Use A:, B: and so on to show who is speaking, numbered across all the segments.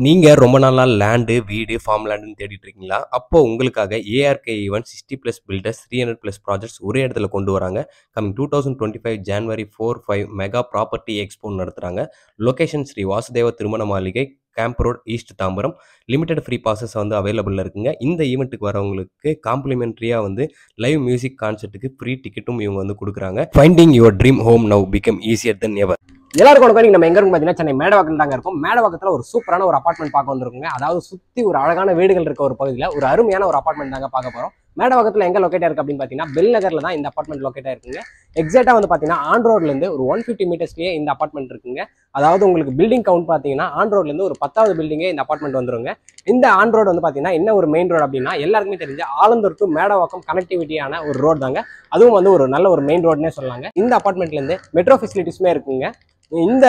A: நீங்க ரொம்ப நாளா லேண்டு, வீடு, ஃபார்ம் லேண்டுன்னு தேடிட்டு இருக்கீங்களா? அப்போ உங்களுக்காக ஏஆர்கே ஈவென்ட்ஸ் 60+ பில்டர்ஸ் 300+ ப்ராஜெக்ட்ஸ் ஒரே இடத்துல கொண்டு வராங்க. கமிங் 2025 ஜான்வரி 4, 5 மெகா ப்ராப்பர்ட்டி எக்ஸ்போன்னு நடத்துறாங்க. லொகேஷன் ஸ்ரீ வாசுதேவ திருமண மாளிகை, camp road, east Tambaram. Limited free passes வந்து அவைலபிள்ல இருக்குங்க. இந்த ஈவென்ட்டுக்கு வரவங்களுக்கு காம்ப்ளிமென்டரியா வந்து லைவ் மியூசிக் கான்சர்ட்டுக்கு ஃப்ரீ டிக்கெட்டும் இவங்க வந்து குடுக்குறாங்க. Finding your dream home now become easier then ever.
B: எல்லாருக்கும் வணக்கம். நம்ம எங்க இருக்கும் பார்த்தீங்கன்னா சென்னை மேடவாக்கத்தில் தாங்க இருக்கும். மேடவாக்கத்தில் ஒரு சூப்பரான ஒரு அபார்ட்மெண்ட் பார்க்க வந்திருக்குங்க. அதாவது சுற்றி ஒரு அழகான வீடுகள் இருக்க ஒரு பகுதியில் ஒரு அருமையான ஒரு அபார்ட்மெண்ட் தாங்க பார்க்க போகிறோம். மேடவாக்கத்தில் எங்கே லொக்கேட் இருக்கு அப்படின்னு பார்த்தீங்கன்னா பெல் நகரில் தான் இந்த அபார்ட்மெண்ட் லொக்கேட் இருக்குங்க. எக்ஸாக்டாக வந்து பார்த்தீங்கன்னா ஆன் ரோட்லேருந்து ஒரு 150 மீட்டர்ஸ்லேயே இந்த அபார்ட்மெண்ட் இருக்குங்க. அதாவது உங்களுக்கு பில்டிங் கவுண்ட் பார்த்தீங்கன்னா ஆன் ரோட்லேருந்து ஒரு 10வது பில்டிங்கே இந்த அபார்ட்மெண்ட் வந்துருங்க. இந்த ஆன் ரோடு வந்து பார்த்தீங்கன்னா என்ன ஒரு மெயின் ரோடு அப்படின்னா எல்லாருக்குமே தெரிஞ்ச ஆலந்தூர் டு மேடவாக்கம் கனெக்டிவிட்டியான ஒரு ரோடு தாங்க. அதுவும் வந்து ஒரு நல்ல ஒரு மெயின் ரோடுன்னே சொல்லலாங்க. இந்த அபார்ட்மெண்ட்லேருந்து மெட்ரோ ஃபெசிலிட்டிஸுமே இருக்குங்க. இந்த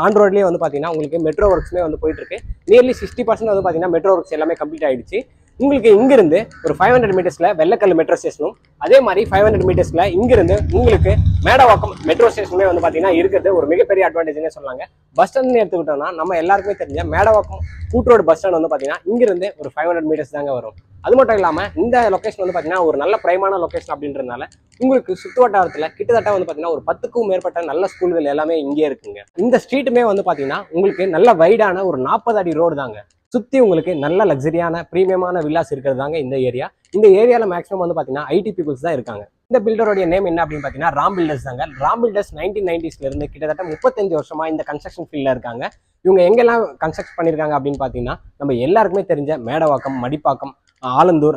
B: ஆன் ரோட்லேயே வந்து பார்த்தீங்கன்னா உங்களுக்கு மெட்ரோ ஒர்க்ஸுமே வந்து போயிட்டு இருக்கு. நியர்லி 60% வந்து பார்த்தீங்கன்னா மெட்ரோ ஒர்க்ஸ் எல்லாமே கம்ப்ளீட் ஆயிடுச்சு. உங்களுக்கு இங்கிருந்து ஒரு 500 மீட்டர்ஸ்ல வெள்ளக்கல் மெட்ரோ ஸ்டேஷனும், அதே மாதிரி 500 மீட்டர்ஸ்ல இங்கிருந்து உங்களுக்கு மேடவாக்கம் மெட்ரோ ஸ்டேஷனுமே வந்து பார்த்தீங்கன்னா இருக்கிறது ஒரு மிகப்பெரிய அட்வான்டேஜ்னே சொல்லாங்க. பஸ் ஸ்டாண்ட் எடுத்துக்கிட்டோம்னா நம்ம எல்லாருக்குமே தெரிஞ்ச மேடவாக்கம் கூட்ரோடு பஸ் ஸ்டாண்ட் வந்து பார்த்தீங்கன்னா இங்கிருந்து ஒரு 500 மீட்டர்ஸ் தாங்க வரும். அது மட்டும் இல்லாமல் இந்த லொக்கேஷன் வந்து பார்த்தீங்கன்னா ஒரு நல்ல பிரைமான லொக்கேஷன் அப்படின்றதுனால உங்களுக்கு சுற்று வட்டாரத்தில் கிட்டத்தட்ட வந்து பார்த்தீங்கன்னா ஒரு 10க்கும் மேற்பட்ட நல்ல ஸ்கூல்கள் எல்லாமே இங்கே இருக்குங்க. இந்த ஸ்ட்ரீட்டுமே வந்து பார்த்தீங்கன்னா உங்களுக்கு நல்ல வைடான ஒரு 40 அடி ரோடு தாங்க. சுற்றி உங்களுக்கு நல்ல லக்ஸரியான ப்ரீமியமான வில்லாஸ் இருக்கிறது தாங்க இந்த ஏரியா. இந்த ஏரியாவில் மேக்ஸிமம் வந்து பார்த்தீங்கன்னா ஐடி பீப்புள்ஸ் தான் இருக்காங்க. இந்த பில்டருடைய நேம் என்ன அப்படின்னு பார்த்தீங்கன்னா ராம் பில்டர்ஸ் தாங்க. ராம் பில்டர்ஸ் 1990s இருந்து கிட்டத்தட்ட 35 வருஷமா இந்த கன்ஸ்ட்ரக்ஷன் ஃபீல்டில் இருக்காங்க. இவங்க எங்கெல்லாம் கன்ஸ்ட்ரக்ட் பண்ணியிருக்காங்க அப்படின்னு பார்த்தீங்கன்னா நம்ம எல்லாருக்குமே தெரிஞ்ச மேடவாக்கம், மடிப்பாக்கம், ஆலந்தூர்,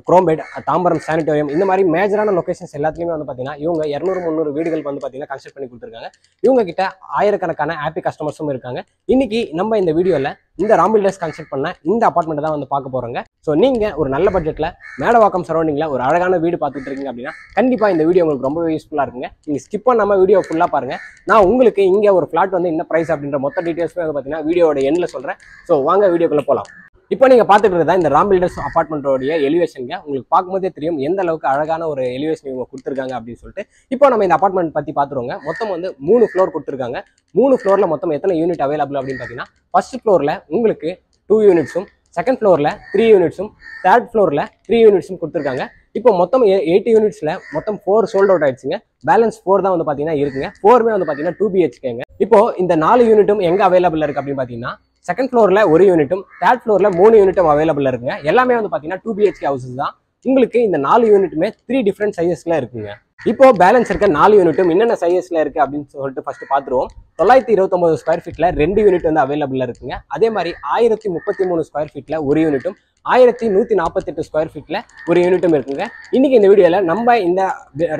B: குரோம்பேட், தாம்பரம் சானிட்டோரியம், இந்த மாதிரி மேஜரான லொகேஷன்ஸ் எல்லாத்துலேயுமே வந்து பார்த்தீங்கன்னா இவங்க 200-300 வீடுகள் வந்து பார்த்தீங்கன்னா கன்ஸ்ட்ரக்ட் பண்ணி கொடுத்துருக்காங்க. இவங்க கிட்ட ஆயிரக்கணக்கான ஹாப்பி கஸ்டமர்ஸும் இருக்காங்க. இன்னைக்கு நம்ம இந்த வீடியோவில் இந்த ராம் பில்டர்ஸ் கன்ஸ்ட்ரக்ட் பண்ண இந்த அபார்ட்மெண்ட் தான் வந்து பார்க்க போகிறோங்க. ஸோ நீங்கள் ஒரு நல்ல பட்ஜெட்டில் மேடவாக்கம் சரௌண்டிங்கில் ஒரு அழகான வீடு பார்த்துட்டு இருக்கீங்க அப்படின்னா கண்டிப்பாக இந்த வீடியோ உங்களுக்கு ரொம்ப யூஸ்ஃபுல்லாக இருக்குங்க. நீங்கள் ஸ்கிப் பண்ணாமல் வீடியோ ஃபுல்லாக பாருங்கள். நான் உங்களுக்கு இங்கே ஒரு ஃப்ளாட் வந்து என்ன ப்ரைஸ் அப்படின்ற மொத்த டீட்டெயில்ஸுமே வந்து பார்த்தீங்கன்னா வீடியோட எண்டில் சொல்கிறேன். ஸோ வாங்க வீடியோக்குள்ளே போகலாம். இப்போ நீங்கள் பார்த்துட்டு இருக்கிறதா இந்த ராம் பில்டர்ஸ் அபார்ட்மெண்ட்டோடைய எலிவேஷனுங்க. உங்களுக்கு பார்க்கும்போதே தெரியும் எந்த அளவுக்கு அழகான ஒரு எலிவேஷன் இவங்க கொடுத்துருக்காங்க அப்படின்னு சொல்லிட்டு. இப்போ நம்ம இந்த அபார்ட்மெண்ட் பற்றி பார்த்துருவோங்க. மொத்தம் வந்து 3 ஃப்ளோர் கொடுத்துருக்காங்க. 3 ஃப்ளோரில் மொத்தம் எத்தனை யூனிட் அவைலபிள் அப்படின்னு பார்த்தீங்கன்னா ஃபர்ஸ்ட் ஃப்ளோரில் உங்களுக்கு 2 யூனிட்ஸும், செகண்ட் ஃப்ளோரில் 3 யூனிட்ஸும், தேர்ட் ஃப்ளோரில் 3 யூனிட்ஸும் கொடுத்துருக்காங்க. இப்போ மொத்தம் 8 யூனிட்ஸில் மொத்தம் 4 சோல்ட் அவுட் ஆயிடுச்சுங்க. பேலன்ஸ் 4 தான் வந்து பார்த்தீங்கன்னா இருக்குங்க. 4மே வந்து பார்த்தீங்கன்னா 2 BHKங்க. இப்போ இந்த 4 யூனிட்டும் எங்கே அவைலபிள் இருக்கு அப்படின்னு பார்த்தீங்கன்னா செகண்ட் ஃப்ளோரில் 1 யூனிட்டும், தேர்ட் ஃப்ளோரில் 3 யூனிட்டும் அவைலபிள் இருக்குங்க. எல்லாமே வந்து பார்த்தீங்கன்னா 2 BHK ஹவுசஸ் தான். உங்களுக்கு இந்த 4 யூனிட்டுமே 3 டிஃப்ரெண்ட் சைஸஸ்ல இருக்குங்க. இப்போ பேலன்ஸ் இருக்க 4 யூனிட்டும் என்னென்ன சைஸஸ்ல இருக்கு அப்படின்னு சொல்லிட்டு ஃபர்ஸ்ட் பார்த்துருவோம். 929 ஸ்கொயர் ஃபீட்ல 2 யூனிட் வந்து அவைலபிள் இருக்குங்க. அதே மாதிரி 1033 ஸ்கொயர் ஃபீட்ல 1 யூனிட்டும், 1148 ஸ்கொயர் ஃபீட்ல 1 யூனிட்டும் இருக்குங்க. இன்னைக்கு இந்த வீடியோவில் நம்ம இந்த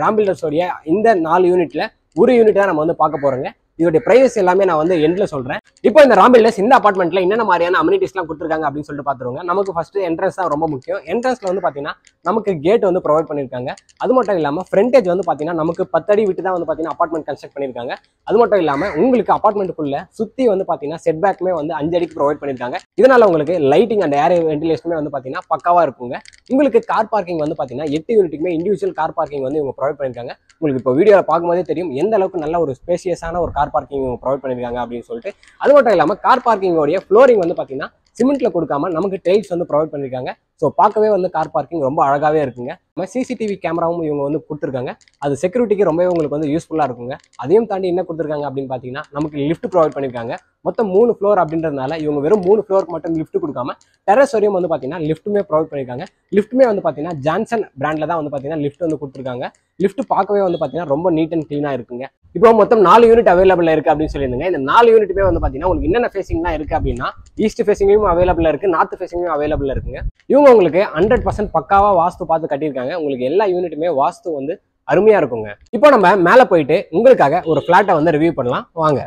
B: ராம் பில்டர்ஸோடைய இந்த 4 யூனிட்ல 1 யூனிட் தான் நம்ம வந்து பார்க்க போறோங்க. இதோட பிரைஸ் எல்லாமே நான் வந்து எண்ட்ல சொல்றேன். இப்போ இந்த ராம் பில்டர்ஸ் இந்த அபார்ட்மெண்ட்ல என்னென்ன மாதிரியான அம்யூனிட்டிஸ்லாம் கொடுத்துருக்காங்க அப்படின்னு சொல்லிட்டு பார்த்துருவாங்க. நமக்கு ஃபர்ஸ்ட் என்ட்ரன்ஸ் தான் ரொம்ப முக்கியம். என்ட்ரன்ஸ்ல வந்து பார்த்தீங்கன்னா நமக்கு கேட் வந்து ப்ரொவைட் பண்ணியிருக்காங்க. அது மட்டும் இல்லாமல் ஃப்ரண்டேஜ் வந்து பார்த்தீங்கன்னா நமக்கு 10 அடி விட்டு தான் வந்து பார்த்தீங்கன்னா அபார்ட்மெண்ட் கன்ஸ்ட்ரக்ட் பண்ணியிருக்காங்க. அது மட்டும் இல்லாமல் உங்களுக்கு அபார்ட்மெண்ட்டுக்குள்ள சுற்றி வந்து பார்த்தீங்கன்னா செட் பேக்குமே வந்து 5 அடிக்கு ப்ரொவைட் பண்ணியிருக்காங்க. இதனால உங்களுக்கு லைட்டிங் அண்ட் ஏர் வென்டிலேஷனுமே வந்து பார்த்தீங்கன்னா பக்காவா இருக்குங்க. உங்களுக்கு கார் பார்க்கிங் வந்து பார்த்தீங்கன்னா 8 யூனிட்டுக்குமே இண்டிவிஜுவல் கார் பார்க்கிங் வந்து இவங்க ப்ரொவைட் பண்ணியிருக்காங்க. உங்களுக்கு இப்போ வீடியோவில் பார்க்கும்போதே தெரியும் எந்த அளவுக்கு நல்ல ஒரு ஸ்பேசியஸான ஒரு கார் பார்க்கிங் ப்ரொவைட் பண்ணியிருக்காங்க அப்படின்னு சொல்லிட்டு. அது மட்டும் இல்லாமல் கார் பார்க்கிங்கோடைய ஃப்ளோரிங் வந்து பார்த்தீங்கன்னா சிமெண்ட்ல கொடுக்காம நமக்கு டைல்ஸ் வந்து ப்ரொவைட் பண்ணியிருக்காங்க. ஸோ பார்க்கவே வந்து கார் பார்க்கிங் ரொம்ப அழகாவே இருக்குங்க. நம்ம சிசிடிவி கேமராவும் இவங்க வந்து கொடுத்துருக்காங்க. அது செக்யூரிட்டிக்கு ரொம்பவே உங்களுக்கு வந்து யூஸ்ஃபுல்லாக இருக்குங்க. அதையும் தாண்டி என்ன கொடுத்துருக்காங்க அப்படின்னு பார்த்தீங்கன்னா நமக்கு லிஃப்ட் ப்ரொவைட் பண்ணியிருக்காங்க. மொத்தம் 3 ஃப்ளோர் அப்படின்றதுனால இவங்க வெறும் 3 ஃப்ளோருக்கு மட்டும் லிஃப்ட் கொடுக்காம டெரஸ் வரையும் வந்து பார்த்தீங்கன்னா லிஃப்ட்டுமே ப்ரொவைட் பண்ணியிருக்காங்க. லிஃப்ட்டுமே வந்து பார்த்தீங்கன்னா ஜான்சன் பிராண்டில் தான் வந்து பார்த்தீங்கன்னா லிஃப்ட் வந்து கொடுத்துருக்காங்க. லிஃப்ட் பார்க்கவே வந்து பார்த்தீங்கன்னா ரொம்ப நீட் அண்ட் க்ளீனாக இருக்குங்க. இப்போ மொத்தம் 4 யூனிட் அவைலபிள் இருக்கு அப்படின்னு சொல்லியிருந்தாங்க. இந்த 4 யூனிட்டுமே வந்து பார்த்தீங்கன்னா உங்களுக்கு என்னென்ன ஃபேசிங்லாம் இருக்கு அப்படின்னா ஈஸ்ட் ஃபேசிங்லையும் அவைலபிள் இருக்கு, நார்த் ஃபேசிங்லையும் அவைலபிள் இருக்குங்க. இவங்க உங்களுக்கு 100% பக்காவா வாஸ்து பார்த்து கட்டியிருக்காங்க. உங்களுக்கு எல்லா யூனிட்டுமே வாஸ்து வந்து அருமையா இருக்குங்க. இப்போ நம்ம மேலே போயிட்டு உங்களுக்காக ஒரு ஃபிளாட்டை வந்து ரிவ்யூ பண்ணலாம் வாங்க.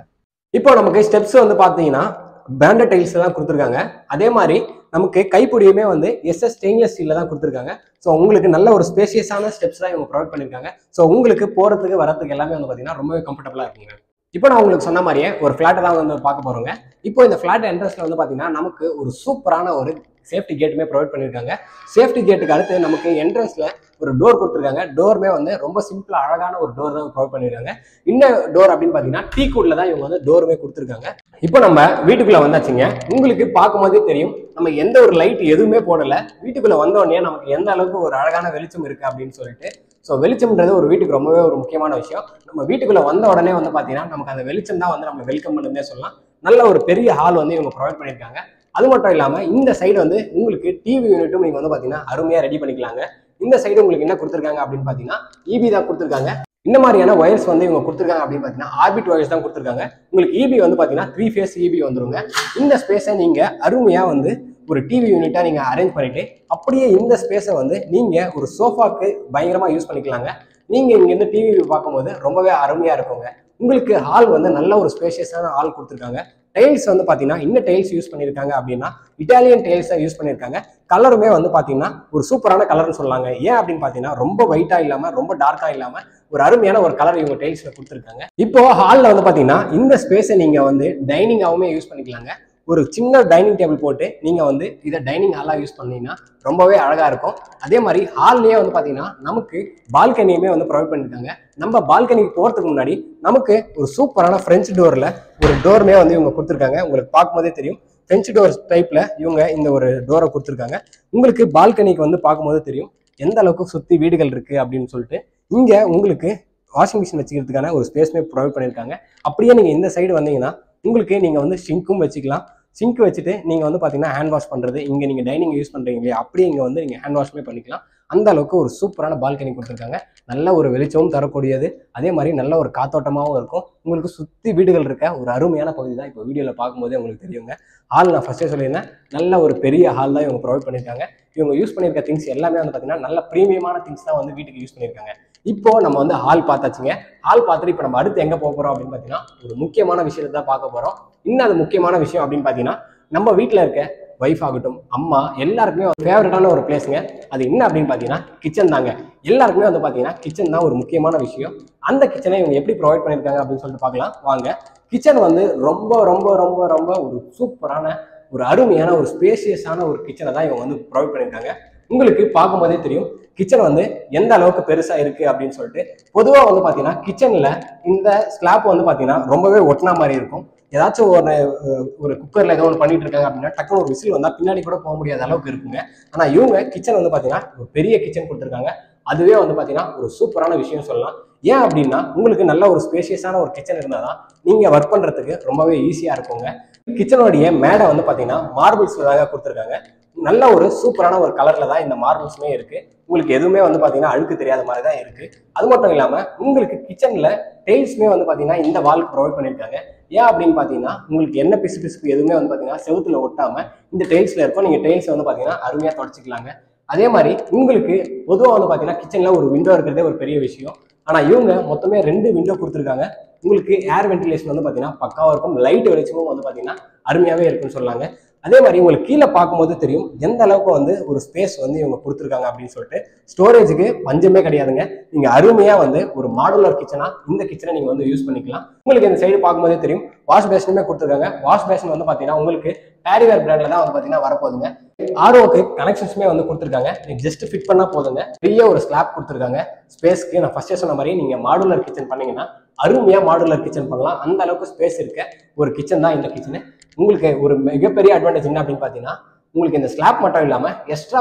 B: இப்போ நமக்கு ஸ்டெப்ஸ் வந்து பார்த்தீங்கன்னா பிராண்டட் டைல்ஸ் தான் கொடுத்துருக்காங்க. அதே மாதிரி நமக்கு கைப்பிடியுமே வந்து SS ஸ்டெயின்லெஸ் ஸ்டீல்ல தான் கொடுத்துருக்காங்க. ஸோ உங்களுக்கு நல்ல ஒரு ஸ்பேசியஸான ஸ்டெப்ஸ் தான் இவங்க ப்ரொவைட் பண்ணியிருக்காங்க. ஸோ உங்களுக்கு போகிறதுக்கு வரதுக்கு எல்லாமே வந்து பார்த்தீங்கன்னா ரொம்பவே கம்ஃபர்டபுளாக இருக்குங்க. இப்போ நான் உங்களுக்கு சொன்ன மாதிரியே ஒரு ஃபிளாட்டை தான் வந்து பார்க்க போறோங்க. இப்போ இந்த ஃபிளாட் என்ட்ரன்ஸ்ல வந்து பாத்தீங்கன்னா நமக்கு ஒரு சூப்பரான ஒரு சேஃப்டி கேட்டுமே ப்ரொவைட் பண்ணியிருக்காங்க. சேஃப்டி கேட்டுக்கு அடுத்து நமக்கு என்ட்ரன்ஸ்ல ஒரு டோர் கொடுத்துருக்காங்க. டோருமே வந்து ரொம்ப சிம்பிளா அழகான ஒரு டோர் தான் ப்ரொவைட் பண்ணியிருக்காங்க. இந்த டோர் அப்படின்னு பாத்தீங்கன்னா டீக்குட்ல தான் இவங்க வந்து டோருமே கொடுத்துருக்காங்க. இப்போ நம்ம வீட்டுக்குள்ள வந்தாச்சுங்க. உங்களுக்கு பார்க்கும்போதே தெரியும் நம்ம எந்த ஒரு லைட் எதுவுமே போடல. வீட்டுக்குள்ள வந்தோடனே நமக்கு எந்த அளவுக்கு ஒரு அழகான வெளிச்சம் இருக்கு அப்படின்னு சொல்லிட்டு. ஸோ வெளிச்சம்ன்றது ஒரு வீட்டுக்கு ரொம்பவே ஒரு முக்கியமான விஷயம். நம்ம வீட்டுக்குள்ள வந்த உடனே வந்து பாத்தீங்கன்னா நமக்கு அந்த வெளிச்சம் தான் வந்து நம்ம வெல்கம் பண்ணுன்னே சொல்லலாம். நல்ல ஒரு பெரிய ஹால் வந்து இவங்க ப்ரொவைட் பண்ணியிருக்காங்க. அது மட்டும் இல்லாம இந்த சைடு வந்து உங்களுக்கு டிவி யூனிட்டும் நீங்க வந்து பாத்தீங்கன்னா அருமையா ரெடி பண்ணிக்கலாங்க. இந்த சைடு உங்களுக்கு என்ன கொடுத்துருக்காங்க அப்படின்னு பாத்தீங்கன்னா இபி தான் கொடுத்துருக்காங்க. இந்த மாதிரியான ஒயர்ஸ் வந்து இவங்க கொடுத்துருக்காங்க அப்படின்னு பாத்தீங்கன்னா ஆர்பிட் ஒயர்ஸ் தான் கொடுத்துருக்காங்க. உங்களுக்கு இபி வந்து பாத்தீங்கன்னா 3 ஃபேஸ் இபி வந்துருங்க. இந்த ஸ்பேஸை நீங்க அருமையா வந்து ஒரு டிவி யூனிட்டா நீங்க அரேஞ்ச் பண்ணிட்டு அப்படியே இந்த ஸ்பேஸை வந்து நீங்க ஒரு சோஃபாக்கு பயங்கரமா யூஸ் பண்ணிக்கலாங்க. நீங்க இங்க இருந்து டிவி பார்க்கும்போது ரொம்பவே அருமையா இருக்குங்க. உங்களுக்கு ஹால் வந்து நல்ல ஒரு ஸ்பேஷியஸான ஹால் கொடுத்துருக்காங்க. டைல்ஸ் வந்து பாத்தீங்கன்னா என்ன டைல்ஸ் யூஸ் பண்ணியிருக்காங்க அப்படின்னா இட்டாலியன் டைல்ஸை யூஸ் பண்ணியிருக்காங்க. கலருமே வந்து பாத்தீங்கன்னா ஒரு சூப்பரான கலர்னு சொல்லலாங்க. ஏன் அப்படின்னு பாத்தீங்கன்னா ரொம்ப ஒயிட்டா இல்லாம ரொம்ப டார்க்கா இல்லாம ஒரு அருமையான ஒரு கலர் இவங்க டைல்ஸ்ல கொடுத்துருக்காங்க. இப்போ ஹால்ல வந்து பாத்தீங்கன்னா இந்த ஸ்பேஸை நீங்க வந்து டைனிங்காவுமே யூஸ் பண்ணிக்கலாங்க. ஒரு சின்ன டைனிங் டேபிள் போட்டு நீங்க வந்து இதை டைனிங் ஹாலா யூஸ் பண்ணீங்கன்னா ரொம்பவே அழகா இருக்கும். அதே மாதிரி ஹால்லயே வந்து பாத்தீங்கன்னா நமக்கு பால்கனியுமே வந்து ப்ரொவைட் பண்ணிருக்காங்க. நம்ம பால்கனிக்கு போறதுக்கு முன்னாடி நமக்கு ஒரு சூப்பரான பிரெஞ்சு டோர்ல ஒரு டோருமே வந்து இவங்க கொடுத்துருக்காங்க. உங்களுக்கு பார்க்கும்போதே தெரியும் பிரெஞ்சு டோர் டைப்ல இவங்க இந்த ஒரு டோரை கொடுத்துருக்காங்க. உங்களுக்கு பால்கனிக்கு வந்து பார்க்கும்போது தெரியும் எந்த அளவுக்கு சுத்தி வீடுகள் இருக்கு அப்படின்னு சொல்லிட்டு. இங்க உங்களுக்கு வாஷிங் மிஷின் வச்சுக்கிறதுக்கான ஒரு ஸ்பேஸ்மே ப்ரொவைட் பண்ணியிருக்காங்க. அப்படியே நீங்க இந்த சைடு வந்தீங்கன்னா உங்களுக்கு நீங்க வந்து ஷிங்க்கும் வச்சுக்கலாம். சிங்க் வச்சுட்டு நீங்க வந்து பாத்தீங்கன்னா ஹேண்ட் வாஷ் பண்றது இங்க நீங்க டைனிங் யூஸ் பண்றீங்க இல்லையா, அப்படியே இங்க வந்து நீங்க ஹேண்ட் வாஷ்மே பண்ணிக்கலாம். அந்த அளவுக்கு ஒரு சூப்பரான பால்கனி கொடுத்துருக்காங்க. நல்ல ஒரு வெளிச்சமும் தரக்கூடியது, அதே மாதிரி நல்ல ஒரு காத்தோட்டமாகவும் இருக்கும். உங்களுக்கு சுத்தி வீடுகள் இருக்க ஒரு அருமையான பகுதி தான் இப்போ வீடியோல பார்க்கும்போதே உங்களுக்கு தெரியுங்க. ஹால் நான் ஃபர்ஸ்டே சொல்லியிருந்தேன், நல்ல ஒரு பெரிய ஹால் தான் இவங்க ப்ரொவைட் பண்ணியிருக்காங்க. இவங்க யூஸ் பண்ணியிருக்க திங்ஸ் எல்லாமே வந்து பாத்தீங்கன்னா நல்ல ப்ரீமியமான திங்ஸ் தான் வந்து வீட்டுக்கு யூஸ் பண்ணியிருக்காங்க. இப்போ நம்ம வந்து ஹால் பார்த்தாச்சுங்க. ஹால் பார்த்துட்டு இப்போ நம்ம அடுத்து எங்க போக போறோம் அப்படின்னு பாத்தீங்கன்னா ஒரு முக்கியமான விஷயத்தை தான் பார்க்க போறோம். இன்னும் அது முக்கியமான விஷயம் அப்படின்னு பாத்தீங்கன்னா நம்ம வீட்டில் இருக்க வைஃப் ஆகட்டும் அம்மா எல்லாருக்குமே ஃபேவரட்டான ஒரு பிளேஸுங்க. அது என்ன அப்படின்னு பார்த்தீங்கன்னா கிச்சன் தாங்க. எல்லாருக்குமே வந்து பார்த்தீங்கன்னா கிச்சன் தான் ஒரு முக்கியமான விஷயம். அந்த கிச்சனை இவங்க எப்படி ப்ரொவைட் பண்ணியிருக்காங்க அப்படின்னு சொல்லிட்டு பார்க்கலாம் வாங்க. கிச்சன் வந்து ரொம்ப ரொம்ப ரொம்ப ரொம்ப ஒரு சூப்பரான ஒரு அருமையான ஒரு ஸ்பேசியஸான ஒரு கிச்சனை தான் இவங்க வந்து ப்ரொவைட் பண்ணியிருக்காங்க. உங்களுக்கு பார்க்கும்போதே தெரியும் கிச்சன் வந்து எந்த அளவுக்கு பெருசா இருக்கு அப்படின்னு சொல்லிட்டு. பொதுவாக வந்து பார்த்தீங்கன்னா கிச்சன்ல இந்த ஸ்லாப் வந்து பார்த்தீங்கன்னா ரொம்பவே ஒட்டினா மாதிரி இருக்கும். ஏதாச்சும் ஒரு குக்கர்ல ஏதோ ஒன்று பண்ணிட்டு இருக்காங்க அப்படின்னா டக்குனு ஒரு விசில் வந்தா பின்னாடி கூட போக முடியாத அளவுக்கு இருக்குங்க. ஆனா இவங்க கிச்சன் வந்து பாத்தீங்கன்னா ஒரு பெரிய கிச்சன் கொடுத்துருக்காங்க. அதுவே வந்து பாத்தீங்கன்னா ஒரு சூப்பரான விஷயம் சொல்லலாம். ஏன் அப்படின்னா உங்களுக்கு நல்ல ஒரு ஸ்பேஷியஸான ஒரு கிச்சன் இருந்தாதான் நீங்க ஒர்க் பண்றதுக்கு ரொம்பவே ஈஸியா இருக்குங்க. கிச்சனுடைய மேடை வந்து பாத்தீங்கன்னா மார்பிள்ஸ்ல தாங்க கொடுத்துருக்காங்க. நல்ல ஒரு சூப்பரான ஒரு கலர்ல தான் இந்த மார்பிள்ஸுமே இருக்கு. உங்களுக்கு எதுவுமே வந்து பாத்தீங்கன்னா அழுக்கு தெரியாத மாதிரி தான் இருக்கு. அது மட்டும் இல்லாம உங்களுக்கு கிச்சன்ல டைல்ஸ்மே வந்து பாத்தீங்கன்னா இந்த வால்க்கு ப்ரொவைட் பண்ணியிருக்காங்க. ஏன் அப்படின்னு பாத்தீங்கன்னா உங்களுக்கு என்ன பிசு பிசுப்பு எதுவுமே வந்து பாத்தீங்கன்னா செவுத்துல ஒட்டாம இந்த டைல்ஸ்ல இருக்கும். நீங்க டைல்ஸ் வந்து பாத்தீங்கன்னா அருமையா தொடச்சிக்கலாங்க. அதே மாதிரி உங்களுக்கு பொதுவாக வந்து பாத்தீங்கன்னா கிச்சன்ல ஒரு விண்டோ இருக்கிறதே ஒரு பெரிய விஷயம். ஆனா இவங்க மொத்தமே 2 விண்டோ கொடுத்துருக்காங்க. உங்களுக்கு ஏர் வென்டிலேஷன் வந்து பாத்தீங்கன்னா பக்காவா இருக்கும். லைட் வெளிச்சமும் வந்து பாத்தீங்கன்னா அருமையாவே இருக்குன்னு சொல்லாங்க. அதே மாதிரி உங்களுக்கு கீழே பார்க்கும்போது தெரியும் எந்த அளவுக்கு வந்து ஒரு ஸ்பேஸ் வந்து இவங்க கொடுத்துருக்காங்க அப்படின்னு சொல்லிட்டு. ஸ்டோரேஜுக்கு பஞ்சமே கிடையாதுங்க. நீங்க அருமையா வந்து ஒரு மாடுலர் கிச்சனா இந்த கிச்சனை நீங்க வந்து யூஸ் பண்ணிக்கலாம். உங்களுக்கு இந்த சைடு பார்க்கும்போதே தெரியும் வாஷ் பேஷனுமே கொடுத்துருக்காங்க. வாஷ் பேஷன் வந்து பாத்தீங்கன்னா உங்களுக்கு பேரிவேர் பிராண்ட்ல தான் வந்து பாத்தீங்கன்னா வரப்போகுதுங்க. ஆர்ஓக்கு கனெக்ஷன்ஸுமே வந்து கொடுத்துருக்காங்க. நீங்க ஜஸ்ட் ஃபிட் பண்ணா போதுங்க. பெரிய ஒரு ஸ்லாப் கொடுத்துருக்காங்க ஸ்பேஸ்க்கு. நான் ஃபர்ஸ்டே சொன்ன மாதிரி நீங்க மாடுலர் கிச்சன் பண்ணீங்கன்னா அருமையா மாடுலர் கிச்சன் பண்ணலாம். அந்த அளவுக்கு ஸ்பேஸ் இருக்க ஒரு கிச்சன் தான் இந்த கிச்சனு. உங்களுக்கு ஒரு மிகப்பெரிய அட்வான்டேஜ் என்ன அப்படின்னு பாத்தீங்கன்னா உங்களுக்கு இந்த ஸ்லாப் மட்டும் இல்லாம எக்ஸ்ட்ரா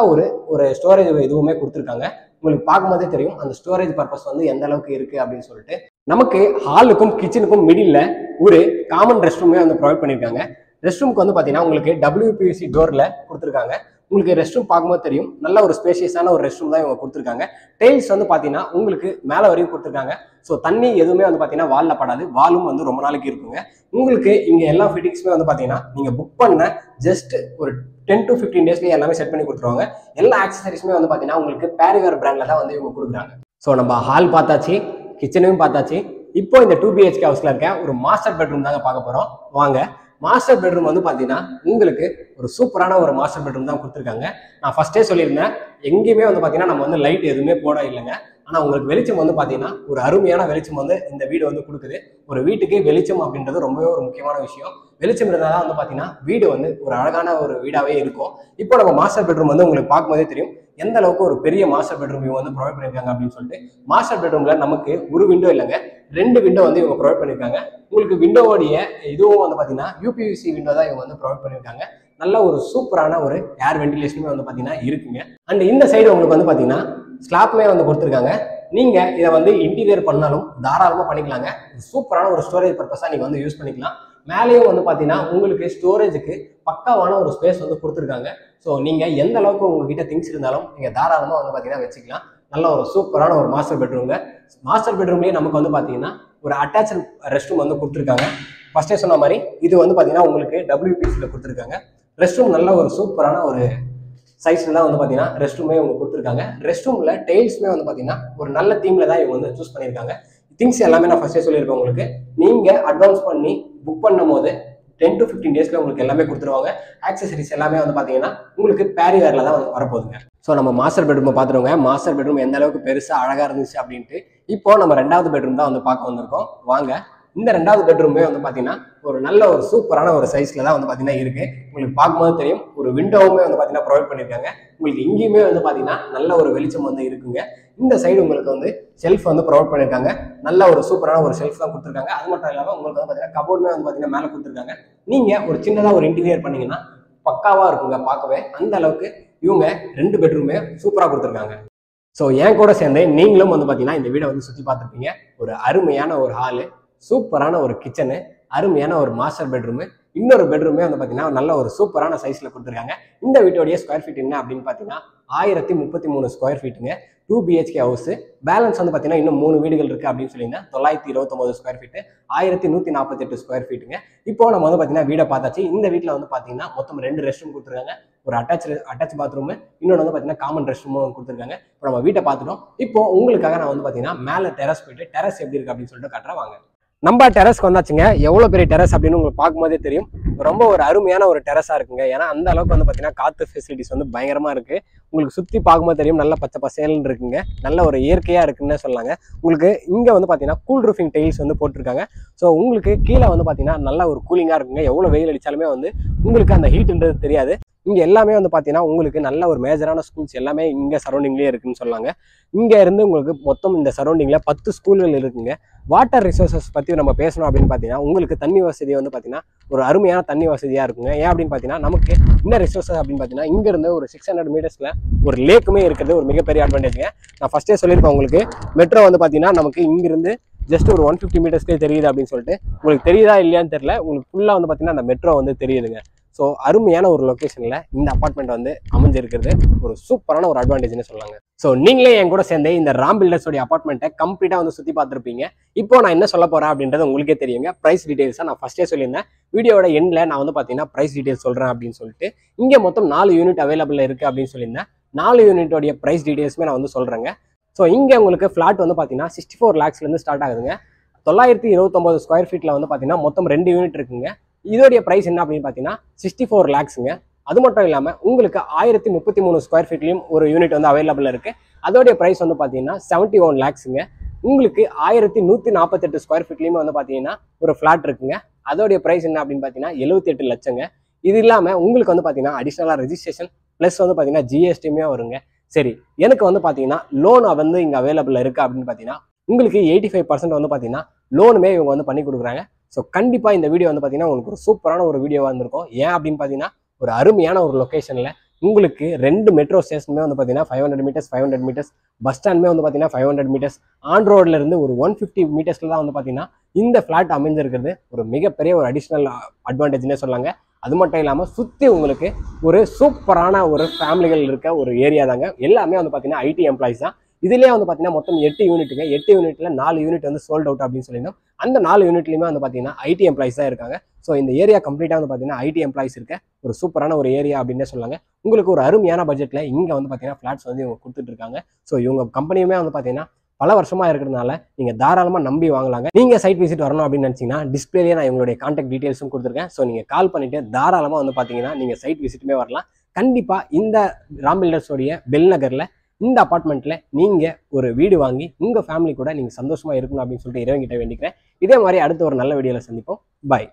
B: ஒரு ஸ்டோரேஜ் இதுவுமே கொடுத்துருக்காங்க. உங்களுக்கு பார்க்கும்போதே தெரியும் அந்த ஸ்டோரேஜ் பர்பஸ் வந்து எந்த அளவுக்கு இருக்கு அப்படின்னு சொல்லிட்டு. நமக்கு ஹாலுக்கும் கிச்சனுக்கும் மிடில் ஒரு காமன் ரெஸ்ட் ரூமே வந்து ப்ரொவைட் பண்ணியிருக்காங்க. ரெஸ்ட் ரூமுக்கு வந்து பாத்தீங்கன்னா உங்களுக்கு WPVC டோர்ல கொடுத்துருக்காங்க. உங்களுக்கு ரெஸ்ட் ரூம் பார்க்கும்போது தெரியும் நல்ல ஒரு ஸ்பேஷியஸான ஒரு ரெஸ்ட் ரூம் தான் இவங்க கொடுத்துருக்காங்க. டைல்ஸ் வந்து பாத்தீங்கன்னா உங்களுக்கு மேல வரையும் கொடுத்துருக்காங்க. ஸோ தண்ணி எதுவுமே வந்து பாத்தீங்கன்னா வால்ல படாது. வாலும் வந்து ரொம்ப நாளைக்கு இருக்குங்க. உங்களுக்கு இங்க எல்லா ஃபிட்டிங்ஸுமே வந்து பாத்தீங்கன்னா நீங்க புக் பண்ண ஜஸ்ட் ஒரு 10 to 15 டேஸ்லயே எல்லாமே செட் பண்ணி கொடுத்துருவாங்க. எல்லா ஆக்சசரிஸுமே வந்து பாத்தீங்கன்னா உங்களுக்கு பேரிவேர் பிராண்ட்ல தான் வந்து இவங்க கொடுக்குறாங்க. ஸோ நம்ம ஹால் பார்த்தாச்சு, கிச்சனையும் பார்த்தாச்சு. இப்போ இந்த 2 BHK ஹவுஸ்ல இருக்க ஒரு மாஸ்டர் பெட்ரூம் தாங்க பார்க்க போறோம் வாங்க. மாஸ்டர் பெட்ரூம் வந்து பாத்தீங்கன்னா உங்களுக்கு ஒரு சூப்பரான ஒரு மாஸ்டர் பெட்ரூம் தான் கொடுத்துருக்காங்க. நான் ஃபர்ஸ்டே சொல்லியிருந்தேன் எங்கேயுமே வந்து பாத்தீங்கன்னா நம்ம வந்து லைட் எதுவுமே போட இல்லைங்க. ஆனா உங்களுக்கு வெளிச்சம் வந்து பாத்தீங்கன்னா ஒரு அருமையான வெளிச்சம் வந்து இந்த வீடு வந்து கொடுக்குது. ஒரு வீட்டுக்கு வெளிச்சம் அப்படின்றது ரொம்பவே ஒரு முக்கியமான விஷயம். வெளிச்சம் இருந்தால் தான் வந்து பார்த்தீங்கன்னா வீடு வந்து ஒரு அழகான ஒரு வீடாகவே இருக்கும். இப்போ நம்ம மாஸ்டர் பெட்ரூம் வந்து உங்களுக்கு பார்க்கும்போதே தெரியும் எந்த அளவுக்கு ஒரு பெரிய மாஸ்டர் பெட்ரூம் இவங்க வந்து ப்ரொவைட் பண்ணியிருக்காங்க அப்படின்னு சொல்லிட்டு. மாஸ்டர் பெட்ரூம்ல நமக்கு ஒரு விண்டோ இல்லைங்க, 2 விண்டோ வந்து இவங்க ப்ரொவைட் பண்ணியிருக்காங்க. உங்களுக்கு விண்டோவோடைய இதுவும் வந்து பார்த்தீங்கன்னா யூபிவிசி விண்டோ தான் இவங்க வந்து ப்ரொவைட் பண்ணியிருக்காங்க. நல்ல ஒரு சூப்பரான ஒரு ஏர் வென்டிலேஷனுமே வந்து பார்த்தீங்கன்னா இருக்குங்க. அண்ட் இந்த சைடு உங்களுக்கு வந்து பார்த்தீங்கன்னா ஸ்லாப்மே வந்து கொடுத்துருக்காங்க. நீங்க இதை வந்து இன்டீரியர் பண்ணாலும் தாராளமாக பண்ணிக்கலாங்க. சூப்பரான ஒரு ஸ்டோரேஜ் பர்பஸாக நீங்க வந்து யூஸ் பண்ணிக்கலாம். மேலேயும் வந்து பார்த்தீங்கன்னா உங்களுக்கு ஸ்டோரேஜுக்கு பக்காவான ஒரு ஸ்பேஸ் வந்து கொடுத்துருக்காங்க. ஸோ நீங்கள் எந்த அளவுக்கு உங்ககிட்ட திங்ஸ் இருந்தாலும் நீங்கள் தாராளமாக வந்து பார்த்தீங்கன்னா வச்சுக்கலாம். நல்ல ஒரு சூப்பரான ஒரு மாஸ்டர் பெட்ரூம்ங்க. மாஸ்டர் பெட்ரூம்லேயே நமக்கு வந்து பார்த்தீங்கன்னா ஒரு அட்டாச் ரெஸ்ட் ரூம் வந்து கொடுத்துருக்காங்க. ஃபர்ஸ்டே சொன்ன மாதிரி இது வந்து பார்த்தீங்கன்னா உங்களுக்கு WPCல கொடுத்துருக்காங்க. ரெஸ்ட் ரூம் நல்ல ஒரு சூப்பரான ஒரு சைஸ்ல தான் வந்து பார்த்தீங்கன்னா ரெஸ்ட் ரூமே உங்களுக்கு கொடுத்துருக்காங்க. ரெஸ்ட் ரூம்ல டைல்ஸுமே வந்து பார்த்தீங்கன்னா ஒரு நல்ல தீம்ல தான் இவங்க வந்து சூஸ் பண்ணியிருக்காங்க. திங்ஸ் எல்லாமே நான் ஃபர்ஸ்டே சொல்லியிருக்கேன் உங்களுக்கு. நீங்க அட்வான்ஸ் பண்ணி புக் பண்ணும் போது 10 to 15 டேஸ்ல உங்களுக்கு எல்லாமே கொடுத்துருவாங்க. ஆக்சசரிஸ் எல்லாமே வந்து பார்த்தீங்கன்னா உங்களுக்கு பேரி வேர்ல தான் வரப்போகுதுங்க. ஸோ நம்ம மாஸ்டர் பெட்ரூமை பார்த்துருவோங்க. மாஸ்டர் பெட்ரூம் எந்த அளவுக்கு பெருசாக அழகாக இருந்துச்சு அப்படின்ட்டு. இப்போ நம்ம 2வது பெட்ரூம் தான் வந்து பார்க்க வந்திருக்கோம். வாங்க. இந்த 2வது பெட்ரூமே வந்து பார்த்தீங்கன்னா ஒரு நல்ல ஒரு சூப்பரான ஒரு சைஸ்ல தான் வந்து பார்த்தீங்கன்னா இருக்கு. உங்களுக்கு பார்க்கும்போது தெரியும் ஒரு விண்டோவுமே வந்து பார்த்தீங்கன்னா ப்ரொவைட் பண்ணியிருக்காங்க. உங்களுக்கு இங்கேயுமே வந்து பார்த்தீங்கன்னா நல்ல ஒரு வெளிச்சம் வந்து இருக்குங்க. இந்த சைடு உங்களுக்கு வந்து ஷெல்ஃப் வந்து ப்ரொவைட் பண்ணியிருக்காங்க. நல்ல ஒரு சூப்பரான ஒரு ஷெல்ஃப் தான் கொடுத்துருக்காங்க. அது மட்டும் இல்லாமல் உங்களுக்கு வந்து பார்த்தீங்கன்னா கபோர்டுமே வந்து பார்த்தீங்கன்னா மேலே கொடுத்துருக்காங்க. நீங்க ஒரு சின்னதாக ஒரு இன்டீரியர் பண்ணீங்கன்னா பக்காவா இருக்குங்க பார்க்கவே. அந்த அளவுக்கு இவங்க 2 பெட்ரூமே சூப்பராக கொடுத்துருக்காங்க. ஸோ என் கூட சேர்ந்து நீங்களும் வந்து பார்த்தீங்கன்னா இந்த வீடை வந்து சுற்றி பார்த்துருப்பீங்க. ஒரு அருமையான ஒரு ஹாலு, சூப்பரான ஒரு கிச்சனு, அருமையான ஒரு மாஸ்டர் பெட்ரூமு, இன்னொரு பெட்ரூமே வந்து பார்த்தீங்கன்னா நல்ல ஒரு சூப்பரான சைஸில் கொடுத்துருக்காங்க. இந்த வீட்டோடைய ஸ்கொயர் ஃபீட் என்ன அப்படின்னு பார்த்தீங்கன்னா 1033 ஸ்கொயர் ஃபீட்டுங்க. 2 BHK house. பேலன்ஸ் வந்து பார்த்தீங்கன்னா இன்னும் 3 வீடுகள் இருக்குது அப்படின்னு சொல்லியிருந்தேன். 929 ஸ்கொயர் ஃபீட்டு, 1148 ஸ்கொயர் ஃபீட்டுங்க. இப்போ நம்ம வந்து பார்த்தீங்கன்னா வீடை பார்த்தாச்சு. இந்த வீட்டில் வந்து பார்த்தீங்கன்னா மொத்தம் 2 ரெஸ்ட் ரூம் கொடுத்துருக்காங்க. ஒரு அட்டாச் பாத்ரூம், இன்னொன்று வந்து பார்த்தீங்கன்னா காமன் ரெஸ்ட் ரூமும் கொடுத்துருக்காங்க. இப்போ நம்ம வீட்டை பார்த்துட்டோம். இப்போ உங்களுக்காக நான் வந்து பார்த்தீங்கன்னா மேலே டெரஸ் போயிட்டு டெரஸ் எப்படி இருக்கு அப்படின்னு சொல்லிட்டு காட்டுறேன் வாங்க. நம்ம டெரஸ்க்கு வந்தாச்சுங்க. எவ்வளோ பெரிய டெரஸ் அப்படின்னு உங்களுக்கு பார்க்கும்போதே தெரியும். ரொம்ப ஒரு அருமையான ஒரு டெரஸாக இருக்குங்க. ஏன்னா அந்த அளவுக்கு வந்து பார்த்தீங்கன்னா காற்று ஃபெசிலிட்டிஸ் வந்து பயங்கரமாக இருக்குது. உங்களுக்கு சுற்றி பார்க்கும்போது தெரியும் நல்ல பச்சை பசேல்னு இருக்குங்க. நல்ல ஒரு இயற்கையாக இருக்குன்னு சொல்லலாங்க. உங்களுக்கு இங்கே வந்து பார்த்தீங்கன்னா கூல் ரூஃபிங் டைல்ஸ் வந்து போட்டிருக்காங்க. ஸோ உங்களுக்கு கீழே வந்து பார்த்தீங்கன்னா நல்ல ஒரு கூலிங்காக இருக்குங்க. எவ்வளோ வெயில் அடித்தாலுமே வந்து உங்களுக்கு அந்த ஹீட்டுன்றது தெரியாது. இங்கே எல்லாமே வந்து பார்த்தீங்கன்னா உங்களுக்கு நல்ல ஒரு மேஜரான ஸ்கூல்ஸ் எல்லாமே இங்கே சரௌண்டிங்லேயே இருக்குன்னு சொல்லாங்க. இங்கே இருந்து உங்களுக்கு மொத்தம் இந்த சரௌண்டிங்கில் 10 ஸ்கூல்கள் இருக்குங்க. வாட்டர் ரிசோர்ஸஸ் பற்றி நம்ம பேசணும் அப்படின்னு பார்த்தீங்கன்னா உங்களுக்கு தண்ணி வசதி வந்து பார்த்தீங்கன்னா ஒரு அருமையான தண்ணி வசதியாக இருக்குங்க. ஏன் அப்படின்னு பார்த்தீங்கன்னா நமக்கு என்ன ரிசோர்ஸஸ் அப்படின்னு பார்த்தீங்கன்னா இங்கேருந்து ஒரு 600 மீட்டர்ஸில் ஒரு லேக்குமே இருக்கிறது ஒரு மிகப்பெரிய அட்வான்டேஜுங்க. நான் ஃபஸ்ட்டே சொல்லியிருப்பேன் உங்களுக்கு. மெட்ரோ வந்து பார்த்தீங்கன்னா நமக்கு இங்கிருந்து ஜஸ்ட் ஒரு 150 மீட்டர்ஸ்லேயே தெரியுது அப்படின்னு சொல்லிட்டு. உங்களுக்கு தெரியுதா இல்லையான்னு தெரியல. உங்களுக்கு ஃபுல்லாக வந்து பார்த்தீங்கன்னா அந்த மெட்ரோ வந்து தெரியுதுங்க. ஸோ அருமையான ஒரு லொக்கேஷனில் இந்த அப்பார்ட்மெண்ட் வந்து அமைஞ்சிருக்கிறது ஒரு சூப்பரான ஒரு அட்வான்டேஜ்னு சொல்லாங்க. ஸோ நீங்களே என் கூட சேர்ந்து இந்த ராம் பில்டர்ஸோடைய அப்பார்ட்மெண்ட்டை கம்ப்ளீட்டாக வந்து சுற்றி பார்த்துருப்பீங்க. இப்போ நான் என்ன சொல்ல போகிறேன் அப்படின்றது உங்களுக்கே தெரியுங்க. ப்ரைஸ் டீடைல்ஸாக நான் ஃபஸ்ட்டே சொல்லியிருந்தேன். வீடியோட எண்டில் நான் வந்து பார்த்தீங்கன்னா ப்ரைஸ் டீடைல்ஸ் சொல்கிறேன் அப்படின்னு சொல்லிட்டு. இங்கே மொத்தம் 4 யூனிட் அவைலபிள் இருக்குது அப்படின்னு சொல்லியிருந்தேன். 4 யூனிட்டோடைய ப்ரைஸ் டீடைல்ஸுமே நான் வந்து சொல்கிறேங்க. ஸோ இங்கே உங்களுக்கு ஃப்ளாட் வந்து பார்த்தீங்கன்னா 64 lakhsலேருந்து ஸ்டார்ட் ஆகுதுங்க. 929 ஸ்கொயர் ஃபீட்டில் வந்து பார்த்தீங்கன்னா மொத்தம் 2 யூனிட் இருக்குங்க. இதோடைய ப்ரைஸ் என்ன அப்படின்னு பார்த்தீங்கன்னா 64 lakhsங்க. அது மட்டும் இல்லாமல் உங்களுக்கு 1033 ஸ்கொயர் ஃபீட்லையும் ஒரு யூனிட் வந்து அவைலபிள் இருக்குது. அதோடைய ப்ரைஸ் வந்து பார்த்தீங்கன்னா 71 lakhsங்க. உங்களுக்கு 1148 ஸ்கொயர் ஃபீட்லையுமே வந்து பார்த்தீங்கன்னா ஒரு ஃப்ளாட் இருக்குங்க. அதோடைய ப்ரைஸ் என்ன அப்படின்னு பார்த்தீங்கன்னா 78 லட்சங்க. இது இல்லாமல் உங்களுக்கு வந்து பார்த்தீங்கன்னா அடிஷ்னலாக ரெஜிஸ்ட்ரேஷன் ப்ளஸ் வந்து பார்த்தீங்கன்னா GSTமே வருங்க. சரி, எனக்கு வந்து பார்த்தீங்கன்னா லோன் வந்து இங்கே அவைலபிள் இருக்குது அப்படின்னு பார்த்தீங்கன்னா உங்களுக்கு 85% வந்து பார்த்தீங்கன்னா லோனுமே இவங்க வந்து பண்ணி கொடுக்குறாங்க. ஸோ கண்டிப்பாக இந்த வீடியோ வந்து பார்த்தீங்கன்னா உங்களுக்கு ஒரு சூப்பரான ஒரு வீடியோவாக இருந்திருக்கும். ஏன் அப்படின்னு பார்த்தீங்கன்னா ஒரு அருமையான ஒரு லொக்கேஷனில் உங்களுக்கு 2 மெட்ரோ ஸ்டேஷனுமே வந்து பார்த்தீங்கன்னா 500 மீட்டர்ஸ், பஸ் ஸ்டாண்டுமே வந்து பார்த்தீங்கன்னா 500 மீட்டர்ஸ், ஆன் ரோட்ல இருந்து ஒரு 150 மீட்டர்ஸ்ல தான் வந்து பார்த்தீங்கன்னா இந்த ஃப்ளாட் அமைஞ்சிருக்கிறது ஒரு மிகப்பெரிய ஒரு அடிஷ்னல் அட்வான்டேஜ்னே சொல்லாங்க. அது மட்டும் இல்லாமல் சுற்றி உங்களுக்கு ஒரு சூப்பரான ஒரு ஃபேமிலிகள் இருக்க ஒரு ஏரியா தாங்க. எல்லாமே வந்து பார்த்தீங்கன்னா IT எம்ப்ளாயிஸ் தான். இதுலேயே வந்து பார்த்தீங்கன்னா மொத்தம் 8 யூனிட்டுங்க. 8 யூனிட்ல 4 யூனிட் வந்து சோல்ட் அவுட் அப்படின்னு சொல்லியிருந்தோம். அந்த 4 யூனிட்லையுமே வந்து பார்த்தீங்கன்னா IT எம்ப்ளாயிஸ் தான் இருக்காங்க. ஸோ இந்த ஏரியா கம்ப்ளீட்டாக வந்து பார்த்தீங்கன்னா IT எம்ப்ளாயிஸ் இருக்க ஒரு சூப்பரான ஒரு ஏரியா அப்படின்னே சொல்லாங்க. உங்களுக்கு ஒரு அருமையான பட்ஜெட்டில் இங்கே வந்து பார்த்தீங்கன்னா ஃப்ளாட்ஸ் வந்து இவங்க கொடுத்துட்டு இருக்காங்க. ஸோ இவங்க கம்பெனியுமே வந்து பார்த்தீங்கன்னா பல வருஷமாக இருக்கிறதுனால நீங்கள் தாராளமாக நம்பி வாங்கலாங்க. நீங்கள் சைட் விசிட் வரணும் அப்படின்னு நினச்சிங்கன்னா டிஸ்பிளேலேயே நான் இவங்களுடைய கான்டாக்ட் டீட்டெயில்ஸும் கொடுத்துருக்கேன். ஸோ நீங்கள் கால் பண்ணிவிட்டு தாராளமாக வந்து பார்த்தீங்கன்னா நீங்கள் சைட் விசிட்டுமே வரலாம். கண்டிப்பாக இந்த ராம் பில்டர்ஸோடைய பெல் நகரில் இந்த அப்பார்ட்மெண்ட்டில் நீங்கள் ஒரு வீடு வாங்கி உங்கள் ஃபேமிலி கூட நீங்கள் சந்தோஷமாக இருக்கணும் அப்படின்னு சொல்லிட்டு இறைவன்கிட்ட வேண்டிக்கிறேன். இதே மாதிரி அடுத்த ஒரு நல்ல வீடியோவில் சந்திப்போம். பாய்.